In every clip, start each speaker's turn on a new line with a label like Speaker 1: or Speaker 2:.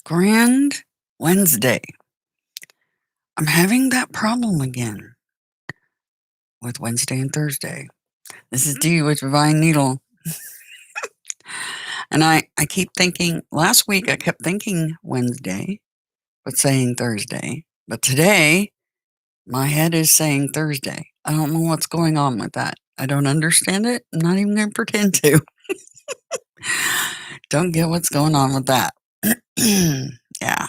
Speaker 1: Grand Wednesday. I'm having that problem again with Wednesday and Thursday. This is Dee with Divine Needle. And I keep thinking, last week I kept thinking Wednesday, but saying Thursday. But today, my head is saying Thursday. I don't know what's going on with that. I don't understand it. I'm not even going to pretend to. Don't get what's going on with that. Yeah.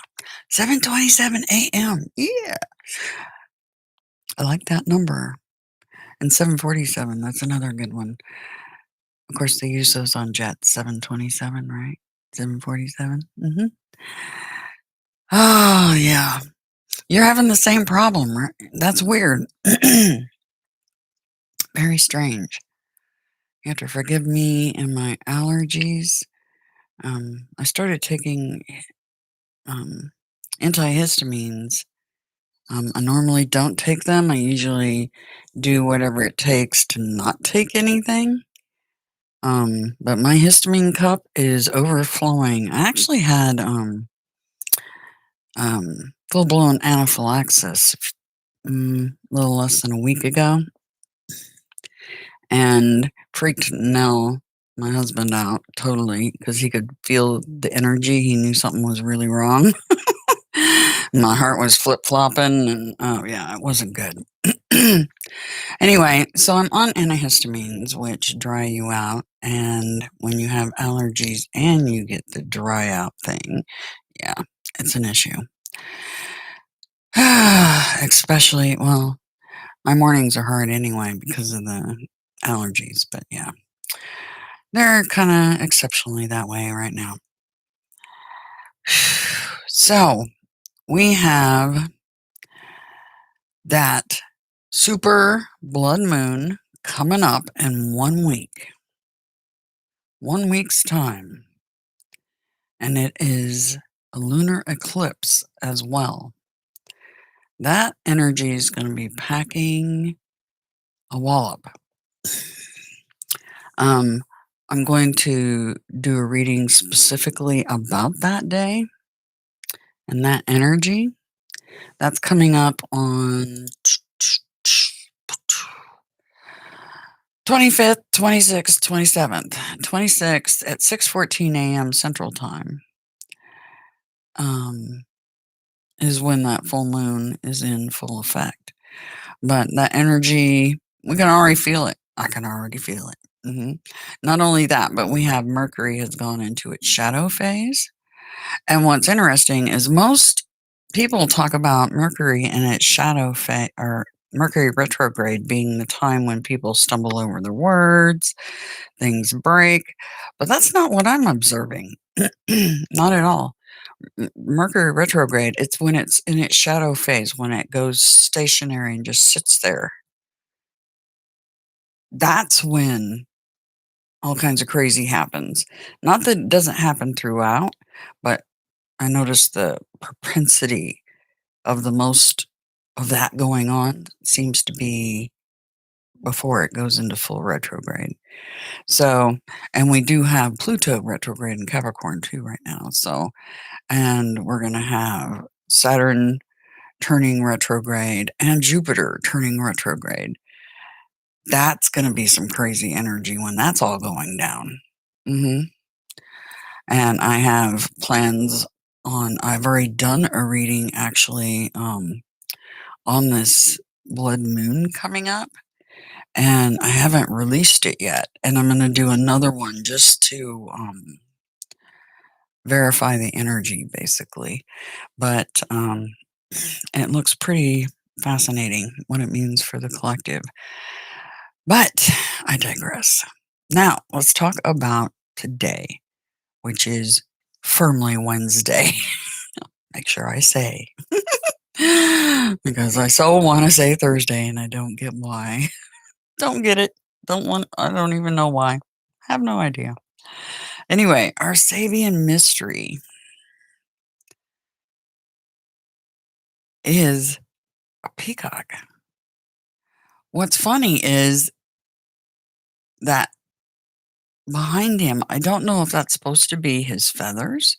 Speaker 1: 7:27 a.m. Yeah. I like that number. And 747, that's another good one. Of course, they use those on jets. 727, right? 747. Oh, yeah. You're having the same problem, right? That's weird. Very strange. You have to forgive me and my allergies. I started taking antihistamines. I normally don't take them. I usually do whatever it takes to not take anything. But my histamine cup is overflowing. I actually had full-blown anaphylaxis a little less than a week ago, and freaked Nell, my husband, out totally because he could feel the energy. He knew something was really wrong. My heart was flip-flopping, and oh yeah, it wasn't good. Anyway, so I'm on antihistamines, which dry you out, and when you have allergies and you get the dry out thing, yeah, it's an issue. Especially, well, my mornings are hard anyway because of the allergies, but yeah, they're kind of exceptionally that way right now. So we have that super blood moon coming up in 1 week. 1 week's time. And it is a lunar eclipse as well. That energy is going to be packing a wallop. I'm going to do a reading specifically about that day and that energy. That's coming up on 25th, 26th, 27th. 26th at 6:14 a.m. Central Time is when that full moon is in full effect. But that energy, we can already feel it. I can already feel it. Not only that, but we have Mercury has gone into its shadow phase. And what's interesting is most people talk about Mercury and its shadow phase, or Mercury retrograde being the time when people stumble over their words, things break. But that's not what I'm observing. Not at all. Mercury retrograde, it's when it's in its shadow phase, when it goes stationary and just sits there. That's when all kinds of crazy happens. Not that it doesn't happen throughout, but I noticed the propensity of the most of that going on seems to be before it goes into full retrograde. So, and we do have Pluto retrograde in Capricorn too right now. So, and we're going to have Saturn turning retrograde and Jupiter turning retrograde. That's going to be some crazy energy when that's all going down. And I have plans on, I've already done a reading actually on this blood moon coming up, and I haven't released it yet. And I'm going to do another one just to verify the energy, basically. But it looks pretty fascinating what it means for the collective. But I digress. Now, let's talk about today, which is firmly Wednesday. Make sure I say. Because I so want to say Thursday and I don't get why. Don't get it. I don't even know why. Have no idea. Anyway, our Sabian mystery is a peacock. What's funny is that behind him, I don't know if that's supposed to be his feathers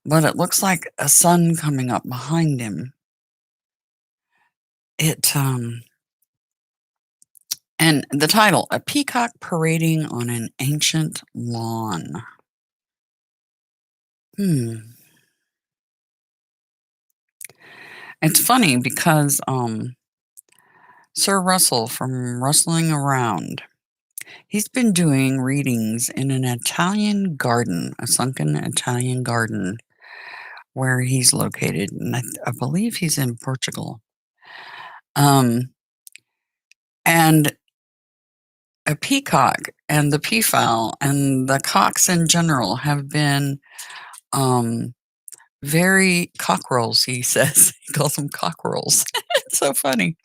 Speaker 1: but it looks like a sun coming up behind him. And the title, A Peacock Parading on an Ancient Lawn. It's funny because Sir Russell from Rustling Around, he's been doing readings in an Italian garden, a sunken Italian garden where he's located, and I believe he's in Portugal. And a peacock and the peafowl and the cocks in general have been very cockerels, he says. He calls them cockerels. It's so funny.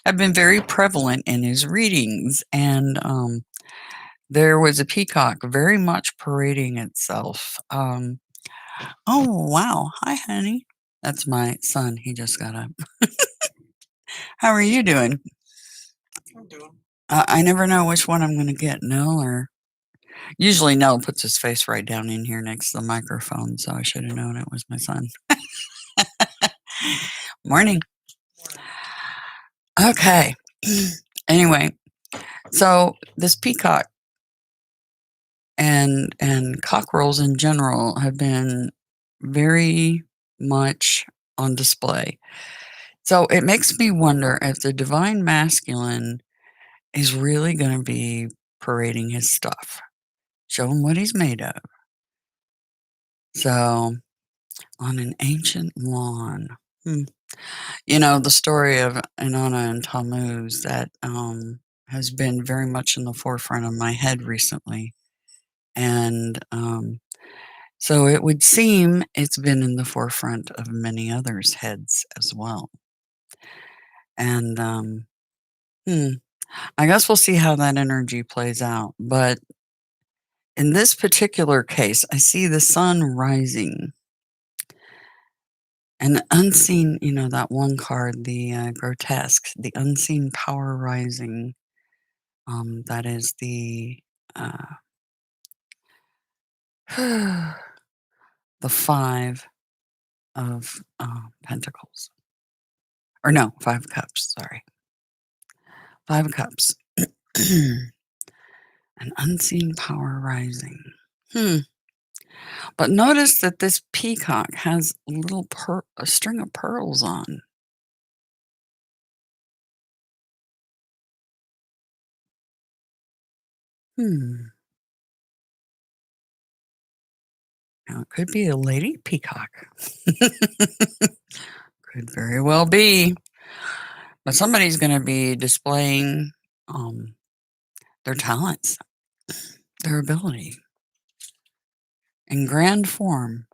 Speaker 1: Have been very prevalent in his readings, and there was a peacock very much parading itself. Oh, wow. Hi, honey. That's my son. He just got up. How are you doing?
Speaker 2: I'm doing.
Speaker 1: I never know which one I'm going to get, Nell or. Usually, Nell puts his face right down in here next to the microphone, so I should have known it was my son. Morning. Okay. Anyway, so this peacock and cockerels in general have been very much on display. So it makes me wonder if the divine masculine is really going to be parading his stuff, showing what he's made of. So, on an ancient lawn. You know, the story of Inanna and Tammuz that has been very much in the forefront of my head recently. And so it would seem it's been in the forefront of many others' heads as well. And I guess we'll see how that energy plays out. But in this particular case, I see the sun rising. And unseen, you know, that one card, the grotesque, the unseen power rising. That is the the 5 of pentacles. Or no, 5 of cups, sorry. 5 of cups. An unseen power rising. But notice that this peacock has a string of pearls on. Now, it could be a lady peacock. Could very well be. But somebody's going to be displaying their talents, their ability in grand form.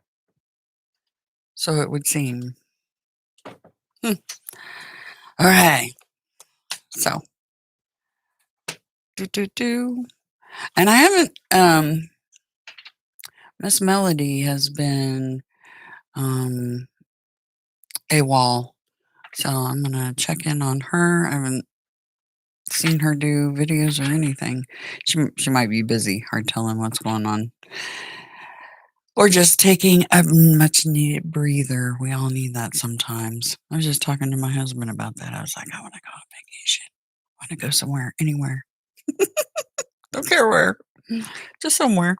Speaker 1: So it would seem. All right. So, and I haven't. Miss Melody has been AWOL, so I'm gonna check in on her. I haven't seen her do videos or anything. She might be busy. Hard telling what's going on. Or just taking a much needed breather. We all need that sometimes. I was just talking to my husband about that. I was like, I want to go on vacation. I want to go somewhere, anywhere. Don't care where. Just somewhere.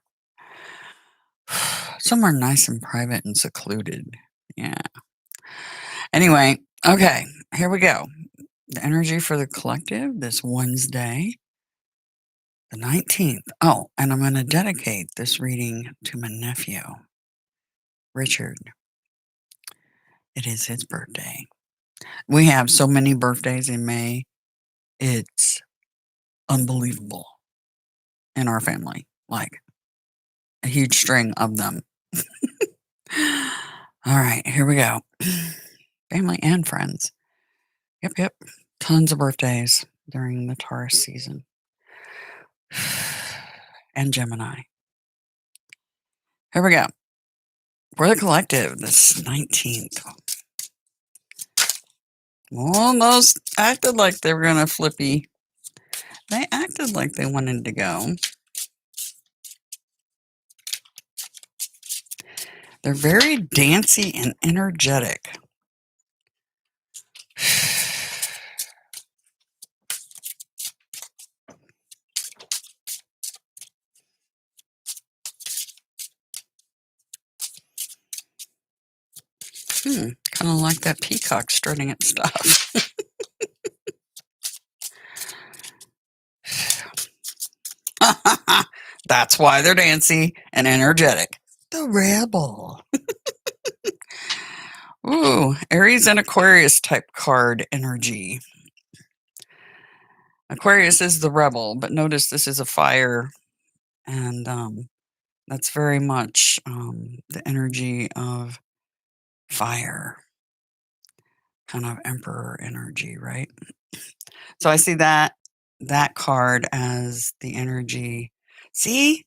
Speaker 1: Somewhere nice and private and secluded. Yeah. Anyway, okay, here we go. The energy for the collective this Wednesday, the 19th. Oh, and I'm going to dedicate this reading to my nephew, Richard. It is his birthday. We have so many birthdays in May. It's unbelievable in our family. Like a huge string of them. All right, here we go. Family and friends. Yep. Tons of birthdays during the Taurus season. And Gemini. Here we go. For the collective, this 19th. Almost acted like they were going to flippy. They acted like they wanted to go. They're very dancey and energetic. Kind of like that peacock strutting its stuff. That's why they're dancy and energetic. The rebel. Ooh, Aries and Aquarius type card energy. Aquarius is the rebel, but notice this is a fire, and that's very much the energy of fire, kind of emperor energy, right? So I see that card as the energy. See?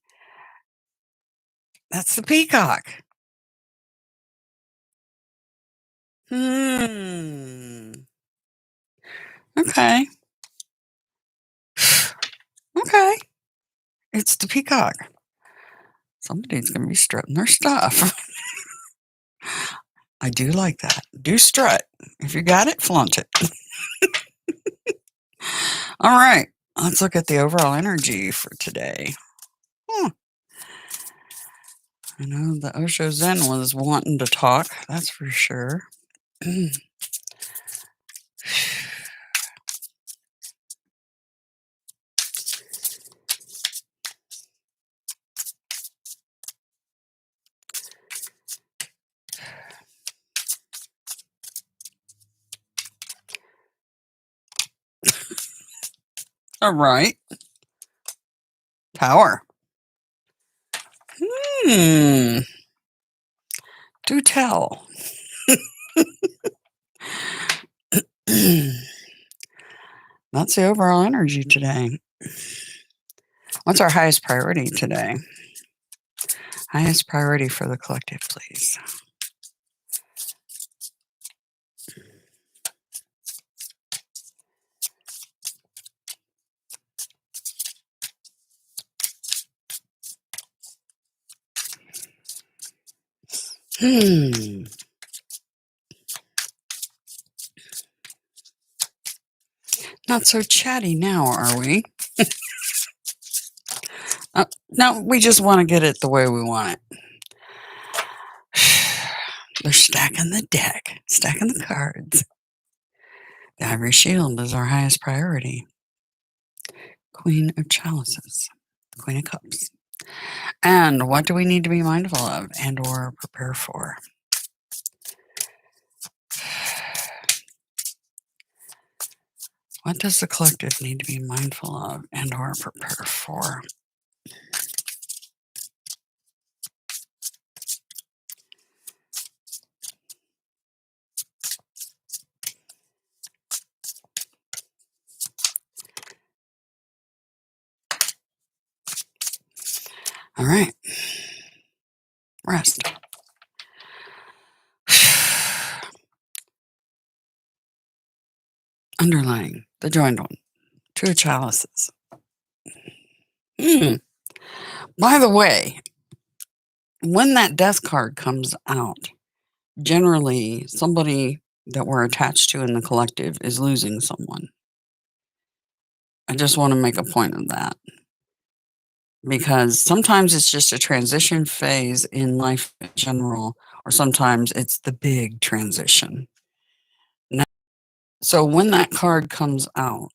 Speaker 1: That's the peacock. Okay. Okay. It's the peacock. Somebody's going to be strutting their stuff. I do like that. Do strut. If you got it, flaunt it. All right. Let's look at the overall energy for today. I know the Osho Zen was wanting to talk. That's for sure. All right. Power. Do tell. That's the overall energy today. What's our highest priority today? Highest priority for the collective, please. Not so chatty now, are we? No, we just want to get it the way we want it. They're stacking the deck, stacking the cards. The Ivory Shield is our highest priority. Queen of Chalices, Queen of Cups. And what do we need to be mindful of and or prepare for? What does the collective need to be mindful of and or prepare for? All right. Rest. Underlying the joined one. Two of Chalices. By the way, when that death card comes out, generally somebody that we're attached to in the collective is losing someone. I just want to make a point of that. Because sometimes it's just a transition phase in life in general, or sometimes it's the big transition. Now, so when that card comes out,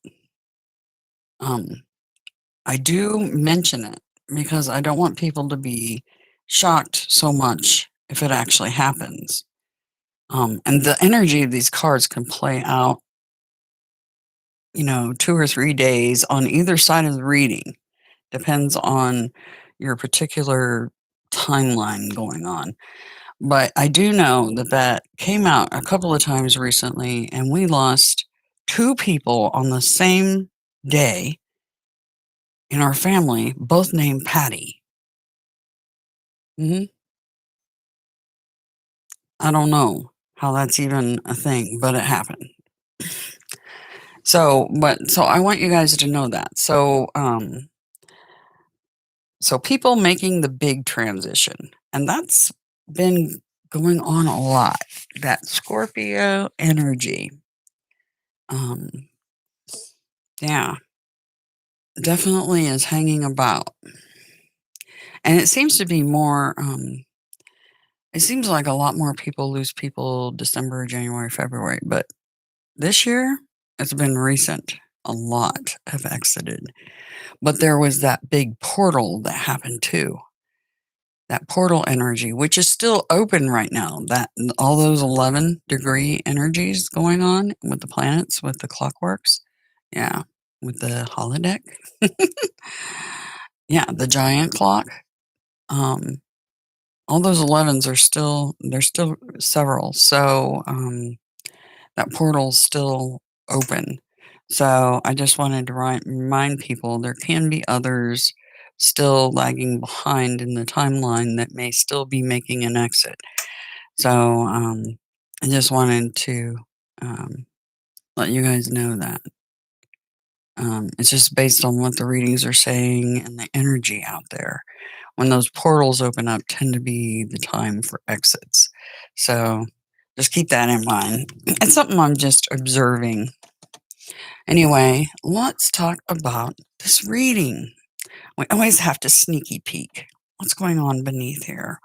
Speaker 1: I do mention it because I don't want people to be shocked so much if it actually happens. And the energy of these cards can play out, 2 or 3 days on either side of the reading. Depends on your particular timeline going on. But I do know that came out a couple of times recently, and we lost 2 people on the same day in our family, both named Patty. I don't know how that's even a thing, but it happened. So I want you guys to know that. So people making the big transition, and that's been going on a lot. That Scorpio energy. Um, yeah, definitely is hanging about. And it seems to be more, it seems like a lot more people lose people December, January, February. But this year, it's been recent. A lot have exited. But there was that big portal that happened too. That portal energy, which is still open right now. That all those 11-degree energies going on with the planets, with the clockworks. Yeah, with the holodeck. Yeah, the giant clock. Um, all those 11s are still there's still several. So that portal's still open. So I just wanted to remind people there can be others still lagging behind in the timeline that may still be making an exit. So I just wanted to um, let you guys know that. It's just based on what the readings are saying and the energy out there. When those portals open up, tend to be the time for exits. So just keep that in mind. It's something I'm just observing. Anyway, let's talk about this reading. We always have to sneaky peek. What's going on beneath here?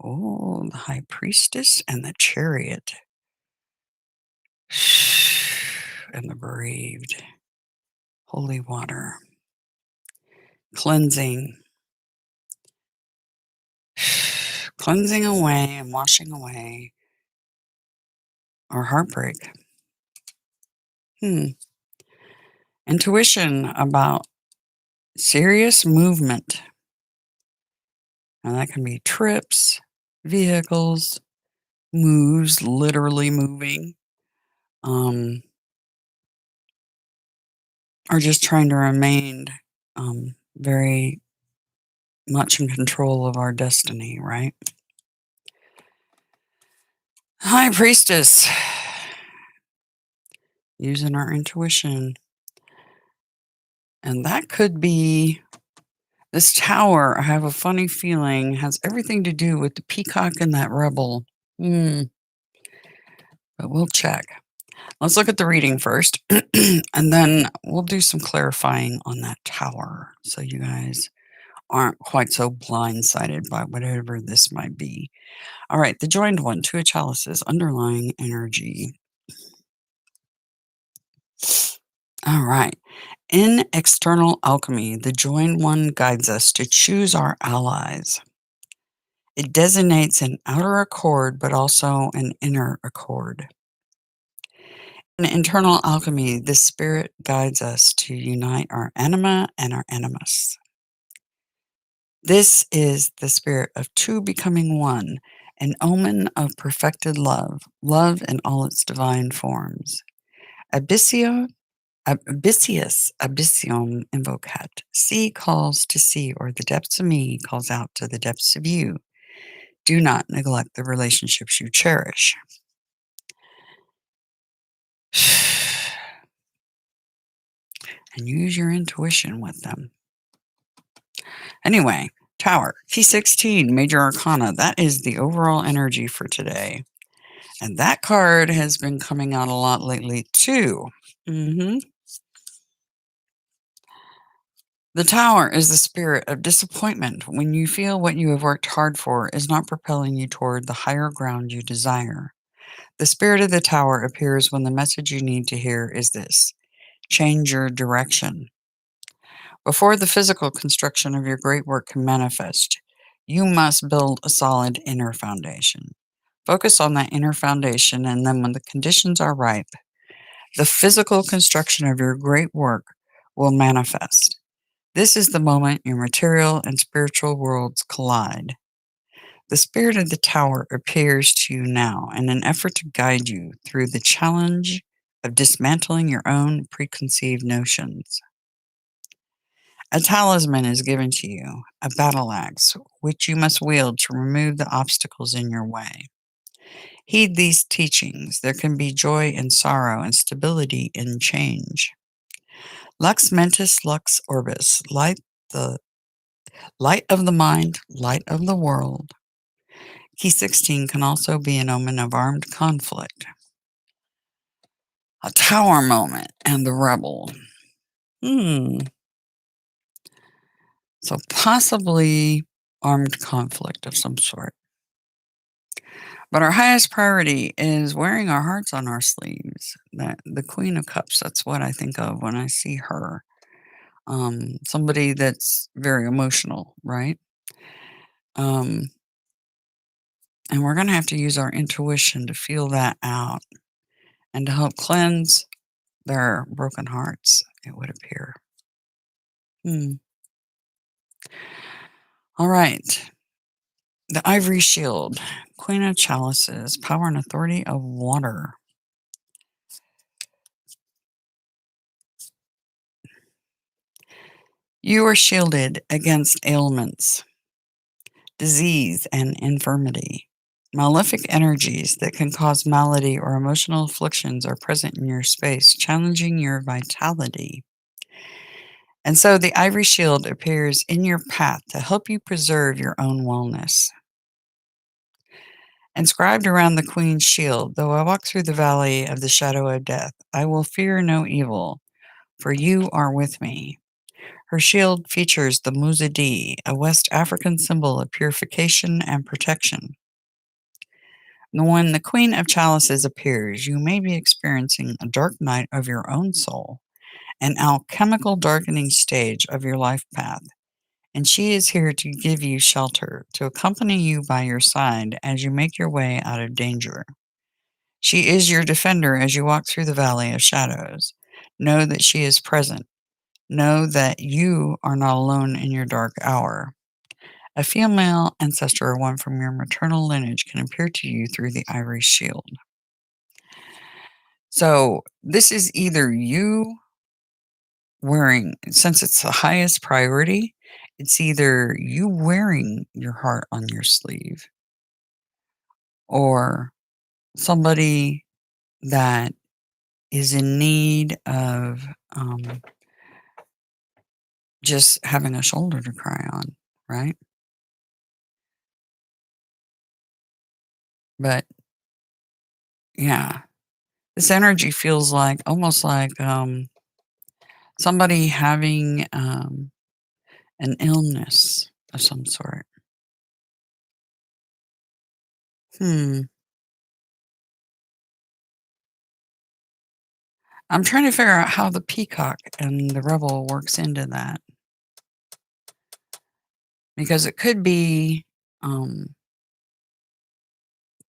Speaker 1: Oh, the High Priestess and the Chariot. And the Bereaved. Holy water. Cleansing. Cleansing away and washing away our heartbreak. Intuition about serious movement. And that can be trips, vehicles, moves, literally moving, or just trying to remain very much in control of our destiny, right? High Priestess. Using our intuition. And that could be this tower. I have a funny feeling has everything to do with the peacock and that rebel. But we'll check. Let's look at the reading first, and then we'll do some clarifying on that tower so you guys aren't quite so blindsided by whatever this might be. All right, the joined one, two of chalices, underlying energy. All right. In external alchemy, the joined one guides us to choose our allies. It designates an outer accord, but also an inner accord. In internal alchemy, the spirit guides us to unite our anima and our animus. This is the spirit of two becoming one, an omen of perfected love, love in all its divine forms. Abyssium invocat. Sea calls to sea, or the depths of me calls out to the depths of you. Do not neglect the relationships you cherish. And use your intuition with them. Anyway, Tower, T16, Major Arcana. That is the overall energy for today. And that card has been coming out a lot lately, too. The Tower is the spirit of disappointment when you feel what you have worked hard for is not propelling you toward the higher ground you desire. The spirit of the Tower appears when the message you need to hear is this: change your direction. Before the physical construction of your great work can manifest, you must build a solid inner foundation. Focus on that inner foundation, and then when the conditions are ripe, the physical construction of your great work will manifest. This is the moment your material and spiritual worlds collide. The spirit of the Tower appears to you now in an effort to guide you through the challenge of dismantling your own preconceived notions. A talisman is given to you, a battle axe, which you must wield to remove the obstacles in your way. Heed these teachings. There can be joy in sorrow and stability in change. Lux mentis, lux orbis, light of the mind, light of the world. Key 16 can also be an omen of armed conflict, a tower moment, and the rebel. So possibly armed conflict of some sort. But our highest priority is wearing our hearts on our sleeves. That the Queen of Cups, that's what I think of when I see her. Somebody that's very emotional, right? Um, and we're going to have to use our intuition to feel that out and to help cleanse their broken hearts, it would appear. All right. The Ivory Shield, Queen of Chalices, power and authority of water. You are shielded against ailments, disease, and infirmity. Malefic energies that can cause malady or emotional afflictions are present in your space, challenging your vitality. And so the Ivory Shield appears in your path to help you preserve your own wellness. Inscribed around the Queen's shield, though I walk through the valley of the shadow of death, I will fear no evil, for you are with me. Her shield features the Muzadi, a West African symbol of purification and protection. When the Queen of Chalices appears, you may be experiencing a dark night of your own soul, an alchemical darkening stage of your life path, and she is here to give you shelter, to accompany you by your side as you make your way out of danger. She is your defender as you walk through the valley of shadows. Know that she is present. Know that you are not alone in your dark hour. A female ancestor or one from your maternal lineage can appear to you through the ivory shield. So this is either you wearing, since it's the highest priority, it's either you wearing your heart on your sleeve or somebody that is in need of just having a shoulder to cry on, right? But yeah, this energy feels like almost like somebody having an illness of some sort. Hmm. I'm trying to figure out how the peacock and the rebel works into that. Because it could be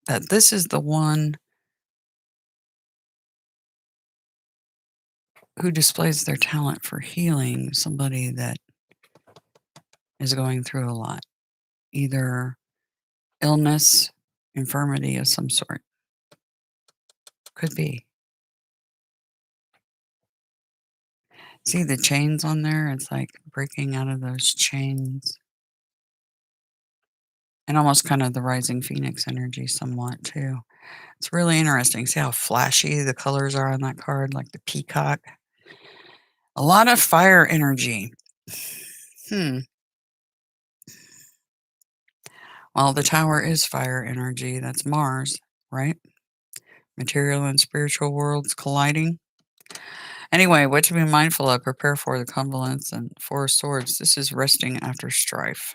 Speaker 1: that this is the one who displays their talent for healing somebody that is going through a lot, either illness, infirmity of some sort. Could be. See the chains on there? It's like breaking out of those chains. And almost kind of the rising phoenix energy somewhat too. It's really interesting. See how flashy the colors are on that card, like the peacock. A lot of fire energy. Well, the tower is fire energy. That's Mars, right? Material and spiritual worlds colliding. Anyway, what to be mindful of, prepare for the convalescence and Four of Swords. This is resting after strife.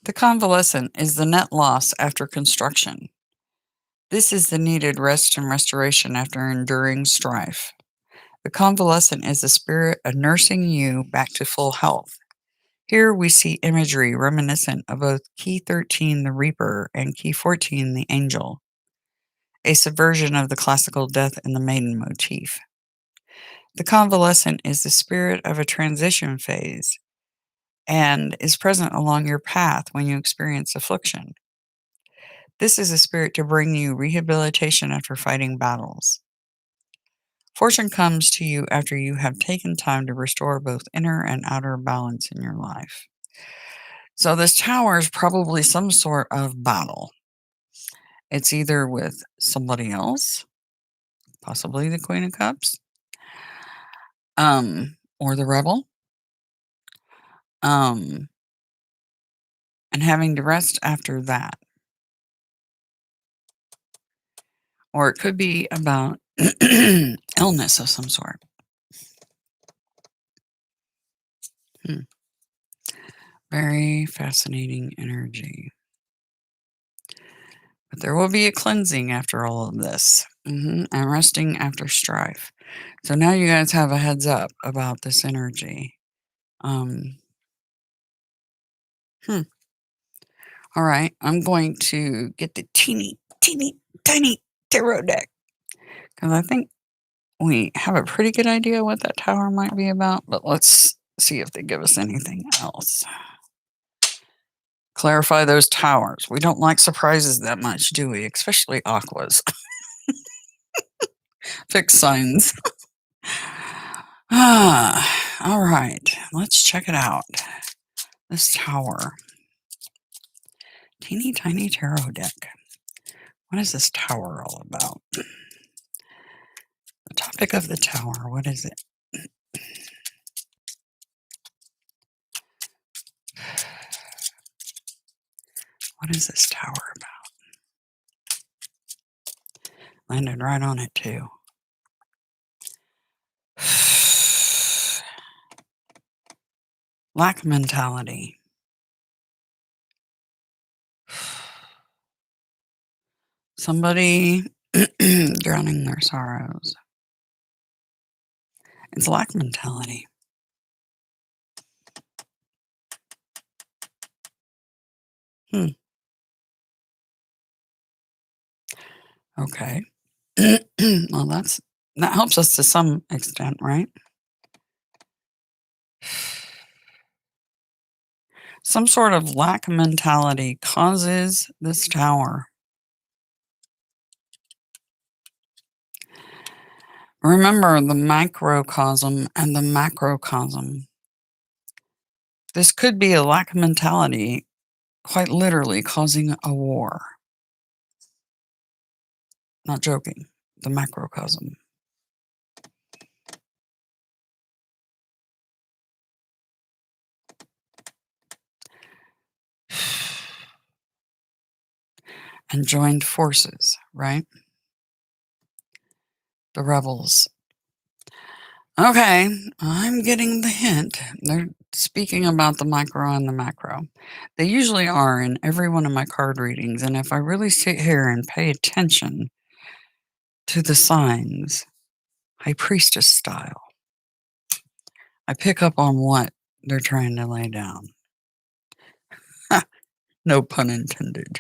Speaker 1: The convalescent is the net loss after construction. This is the needed rest and restoration after enduring strife. The convalescent is the spirit of nursing you back to full health. Here we see imagery reminiscent of both Key 13, the Reaper, and Key 14, the Angel, a subversion of the classical death in the maiden motif. The convalescent is the spirit of a transition phase and is present along your path when you experience affliction. This is a spirit to bring you rehabilitation after fighting battles. Fortune comes to you after you have taken time to restore both inner and outer balance in your life. So this tower is probably some sort of battle. It's either with somebody else, possibly the Queen of Cups, or the rebel, um, and having to rest after that. Or it could be about illness of some sort. Very fascinating energy. But there will be a cleansing after all of this, and resting after strife. So now you guys have a heads up about this energy. Um, All right, I'm going to get the teeny, teeny, tiny tarot deck because I think we have a pretty good idea what that tower might be about, but let's see if they give us anything else. Clarify those towers. We don't like surprises that much, do we? Especially aquas. Fixed signs. All right. Let's check it out. This tower. Teeny tiny tarot deck. What is this tower all about? The topic of the tower. What is it? What is this tower about? Landed right on it, too. Lack mentality. Somebody drowning their sorrows. It's lack mentality. Okay. Well, that helps us to some extent, right? Some sort of lack mentality causes this tower. Remember the microcosm and the macrocosm. This could be a lack mentality, quite literally causing a war. Not joking. The macrocosm. And joined forces, right? The rebels. Okay, I'm getting the hint. They're speaking about the micro and the macro. They usually are in every one of my card readings, and if I really sit here and pay attention to the signs, High Priestess style, I pick up on what they're trying to lay down. No pun intended.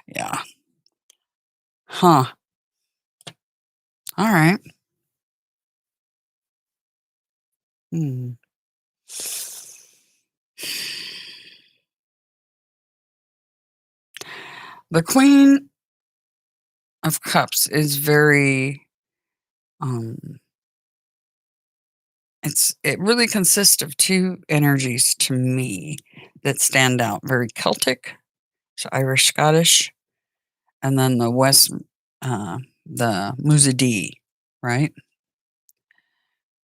Speaker 1: Yeah. Huh. All right. Hmm. The Queen of Cups is very it really consists of two energies to me that stand out. Very Celtic, so Irish Scottish, and then the West the Muzidi, right?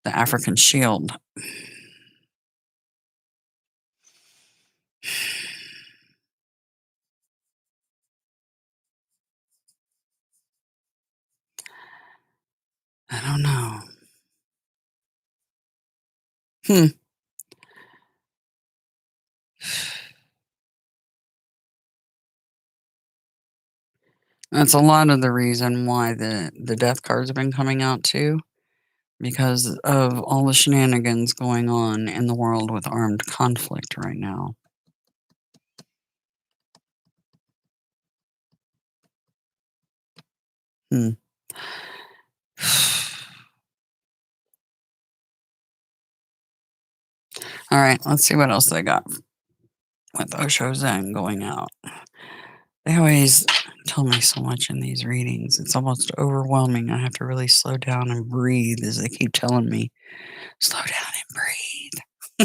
Speaker 1: The African shield. I don't know. That's a lot of the reason why the death cards have been coming out too, because of all the shenanigans going on in the world with armed conflict right now. All right, let's see what else they got with Osho Zen going out. They always tell me so much in these readings. It's almost overwhelming. I have to really slow down and breathe as they keep telling me, slow down and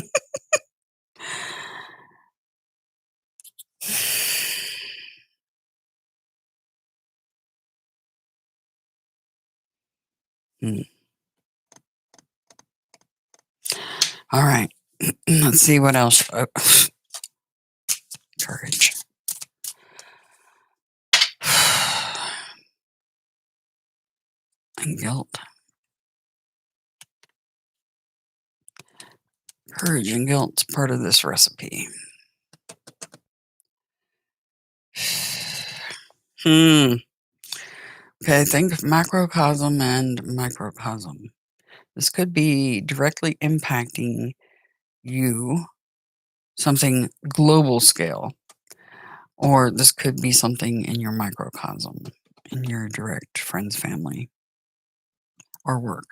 Speaker 1: breathe. All right. Let's see what else. Courage. And guilt. Courage and guilt's part of this recipe. Okay, think of macrocosm and microcosm. This could be directly impacting you, something global scale, or this could be something in your microcosm, in your direct friends, family, or work.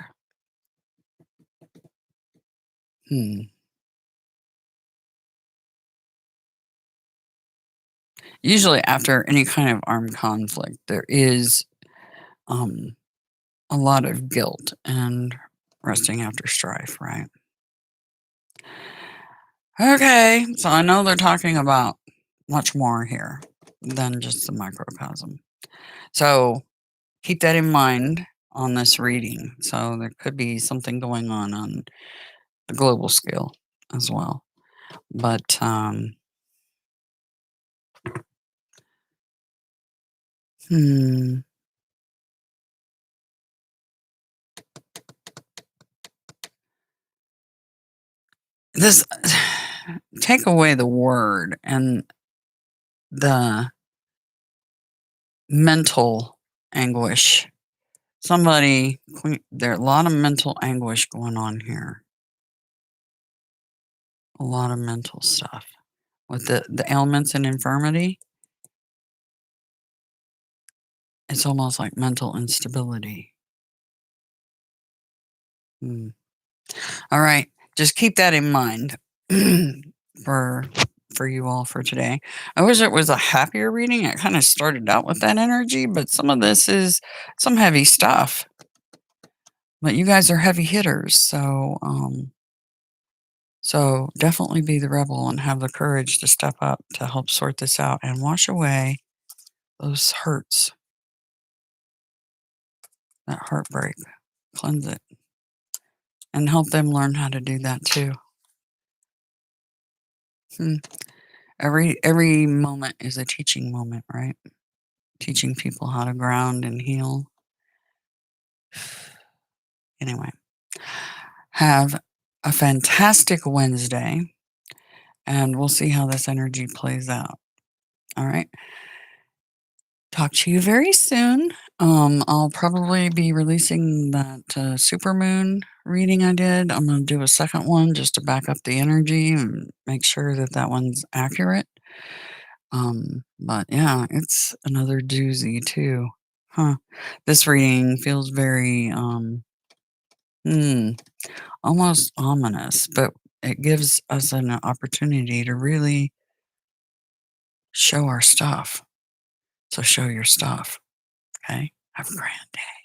Speaker 1: Usually, after any kind of armed conflict, there is a lot of guilt and resting after strife, right? Okay, so I know they're talking about much more here than just the microcosm. So keep that in mind on this reading. So there could be something going on the global scale as well. But this take away the word and the mental anguish. There's a lot of mental anguish going on here. A lot of mental stuff. With the ailments and infirmity, it's almost like mental instability. All right, just keep that in mind for you all for today. I wish it was a happier reading. It kind of started out with that energy, but some of this is some heavy stuff. But you guys are heavy hitters, so definitely be the rebel and have the courage to step up to help sort this out and wash away those hurts, that heartbreak, cleanse it, and help them learn how to do that too. Every moment is a teaching moment, right? Teaching people how to ground and heal. Anyway, have a fantastic Wednesday, and we'll see how this energy plays out. All right. Talk to you very soon. I'll probably be releasing that supermoon reading I did. I'm going to do a second one just to back up the energy and make sure that that one's accurate. But yeah, it's another doozy too. Huh. This reading feels very almost ominous, but it gives us an opportunity to really show our stuff. So show your stuff. Okay. Have a grand day.